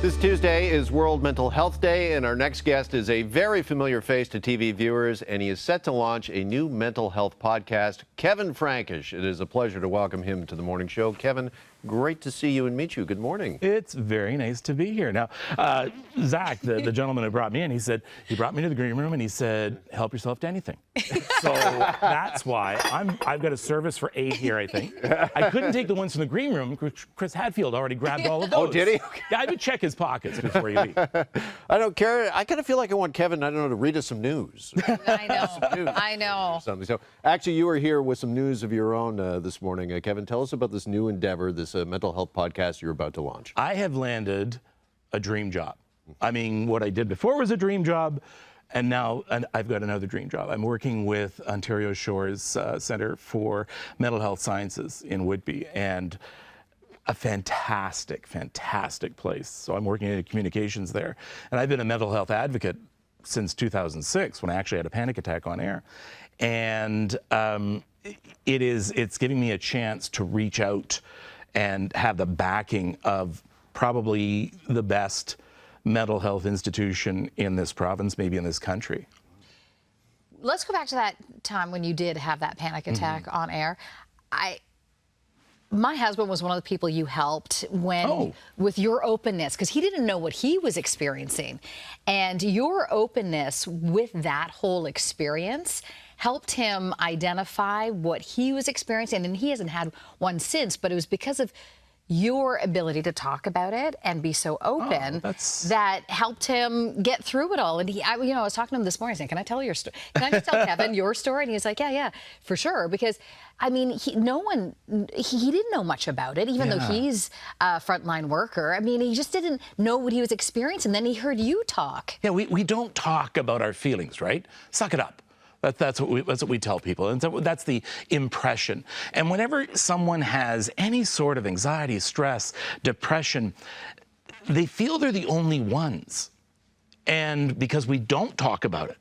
This Tuesday is World Mental Health Day, and our next guest is a very familiar face to TV viewers, and he is set to launch a new mental health podcast, Kevin Frankish. It is a pleasure to welcome him to the morning show. Kevin, great to see you and meet you. Good morning. It's very nice to be here. Now, Zach, the gentleman who brought me in, he brought me to the green room and he said, help yourself to anything. So that's why I've got a service for 8 here, I think. I couldn't take the ones from the green room. Chris Hadfield already grabbed all of those. Oh, did he? Okay. Yeah, I would check his pockets before you leave. I don't care. I kind of feel like I want Kevin, I don't know, to read us some news. I know. I know. Something. So, actually, you are here with some news of your own this morning. Kevin, tell us about this new endeavor, this mental health podcast you're about to launch. I have landed a dream job. I mean, what I did before was a dream job, and now I've got another dream job. I'm working with Ontario Shores Centre for Mental Health Sciences in Whitby, and a fantastic, fantastic place. So I'm working in communications there. And I've been a mental health advocate since 2006 when I actually had a panic attack on air. And it's giving me a chance to reach out and have the backing of probably the best mental health institution in this province, maybe in this country. Let's go back to that time when you did have that panic attack on air. My husband was one of the people you helped with your openness, because he didn't know what he was experiencing. And your openness with that whole experience helped him identify what he was experiencing. And he hasn't had one since, but it was because of your ability to talk about it and be so open that helped him get through it all. And I was talking to him this morning saying, can I tell your story? Can I just tell Kevin your story? And he's like, yeah, for sure. Because I mean, he didn't know much about it, even though he's a frontline worker. I mean, he just didn't know what he was experiencing. Then he heard you talk. Yeah, we don't talk about our feelings, right? Suck it up. That's what we tell people, and that's the impression. And whenever someone has any sort of anxiety, stress, depression, they feel they're the only ones, and because we don't talk about it.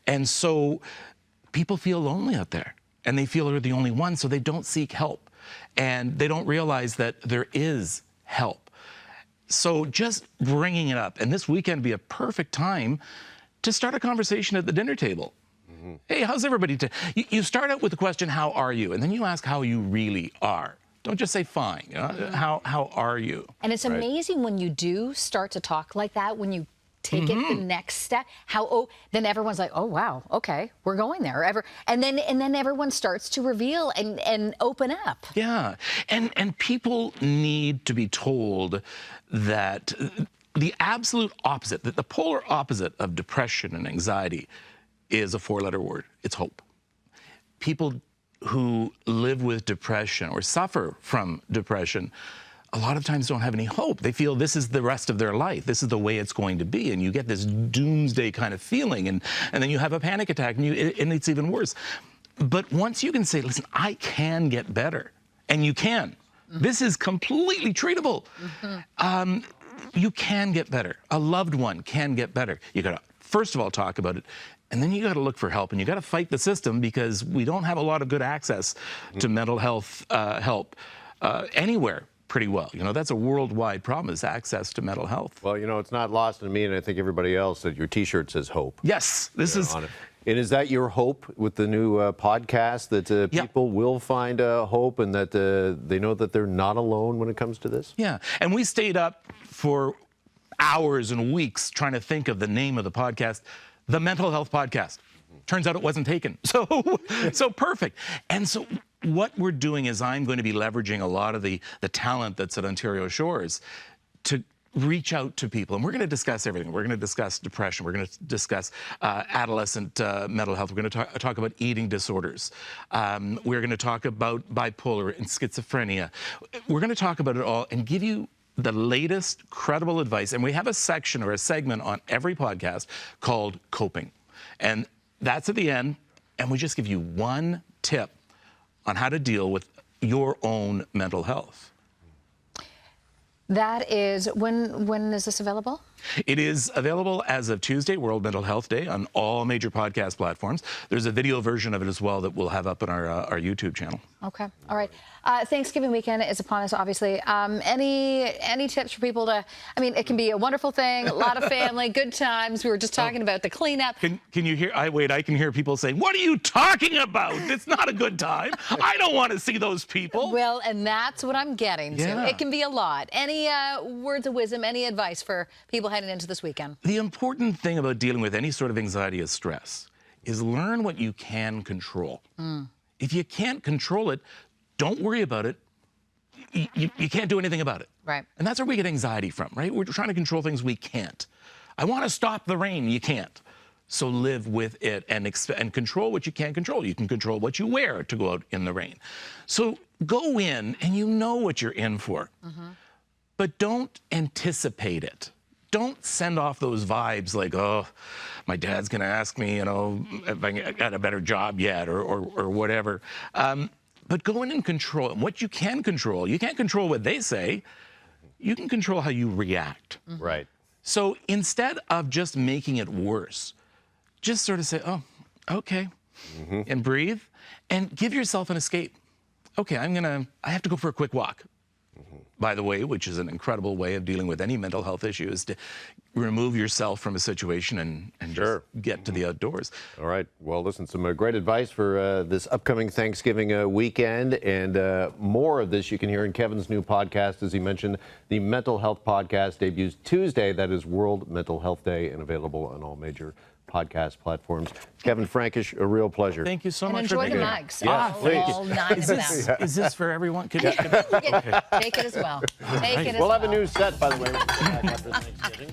And so people feel lonely out there, and they feel they're the only ones, so they don't seek help, and they don't realize that there is help. So just bringing it up, and this weekend would be a perfect time to start a conversation at the dinner table. Hey, how's everybody? You start out with the question, how are you? And then you ask how you really are. Don't just say fine. You know? How are you? And it's amazing when you do start to talk like that, when you take it the next step, then everyone's like, oh, wow, okay, we're going there. And then everyone starts to reveal and open up. Yeah, and people need to be told that the absolute opposite, that the polar opposite of depression and anxiety is a 4-letter word. It's hope. People who live with depression or suffer from depression a lot of times don't have any hope. They feel this is the rest of their life. This is the way it's going to be. And you get this doomsday kind of feeling. And then you have a panic attack and it's even worse. But once you can say, listen, I can get better. And you can. This is completely treatable. You can get better. A loved one can get better. You got to, first of all, talk about it. And then you got to look for help, and you got to fight the system, because we don't have a lot of good access to mental health help anywhere pretty well. You know, that's a worldwide problem, is access to mental health. Well, you know, it's not lost on me, and I think everybody else, that your T-shirt says hope. Yes, this is. And is that your hope with the new podcast, that people will find hope, and that they know that they're not alone when it comes to this? Yeah, and we stayed up for hours and weeks trying to think of the name of the podcast. The Mental Health Podcast. Turns out it wasn't taken. So perfect. And so what we're doing is I'm going to be leveraging a lot of the talent that's at Ontario Shores to reach out to people. And we're going to discuss everything. We're going to discuss depression. We're going to discuss adolescent mental health. We're going to talk about eating disorders. We're going to talk about bipolar and schizophrenia. We're going to talk about it all and give you the latest credible advice. And we have a section or a segment on every podcast called Coping. And that's at the end. And we just give you one tip on how to deal with your own mental health. That is, when is this available? It is available as of Tuesday, World Mental Health Day, on all major podcast platforms. There's a video version of it as well that we'll have up on our YouTube channel. Okay. All right. Thanksgiving weekend is upon us, obviously. Any tips for people to, I mean, it can be a wonderful thing, a lot of family, good times. We were just talking about the cleanup. Can you hear, I can hear people saying, what are you talking about? It's not a good time. I don't want to see those people. Well, and that's what I'm getting to. Yeah. It can be a lot. Any words of wisdom, any advice for people heading into this weekend? The important thing about dealing with any sort of anxiety or stress is learn what you can control. If you can't control it, don't worry about it. You can't do anything about it. Right. And that's where we get anxiety from, right? We're trying to control things we can't. I want to stop the rain. You can't. So live with it and control what you can control. You can control what you wear to go out in the rain. So go in and you know what you're in for. But don't anticipate it. Don't send off those vibes like, oh, my dad's going to ask me, you know, if I got a better job yet or whatever. But go in and control what you can control. You can't control what they say. You can control how you react. Right. So instead of just making it worse, just sort of say, oh, okay, and breathe and give yourself an escape. Okay, I have to go for a quick walk. By the way, which is an incredible way of dealing with any mental health issue, is to remove yourself from a situation and just get to the outdoors. All right. Well, listen, some great advice for this upcoming Thanksgiving weekend. And more of this you can hear in Kevin's new podcast. As he mentioned, the Mental Health Podcast debuts Tuesday. That is World Mental Health Day, and available on all major podcast platforms. Kevin Frankish, a real pleasure. Thank you so And much enjoy for the being mugs. here. All 9 of them. Is this for everyone? Take it as well. Take it as well. We'll have a new set, by the way, after Thanksgiving.